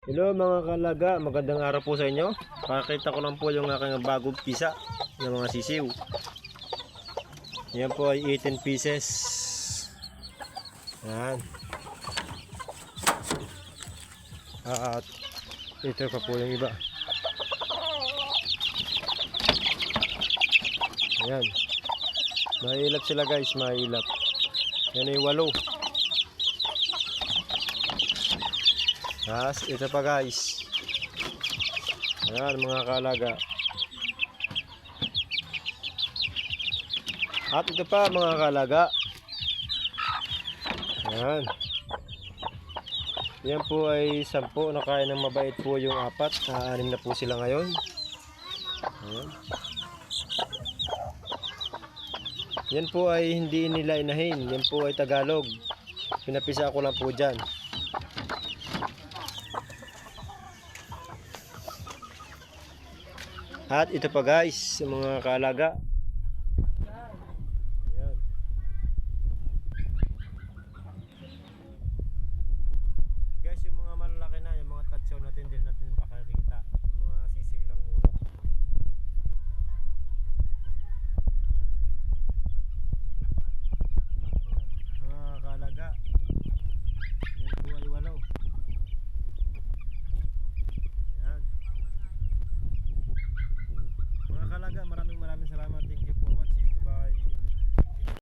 Hello mga kalaga, magandang araw po sa inyo. Pakita ko lang po yung aking bagong pisa ng mga sisiw. Yan po ay 18 pieces. Yan. At ito pa po yung iba. Yan. Mailap sila guys, mailap. Yan ay 8. Ito pa guys. Ayan mga kalaga. At ito pa mga kalaga. Ayan. Yan po ay 10. Nakain ng mabait po yung 4. 6 na po sila ngayon. Ayan. Yan po ay hindi nila inahin. Yan po ay Tagalog. Pinapisa ko lang po dyan. At ito pa guys, mga kalaga.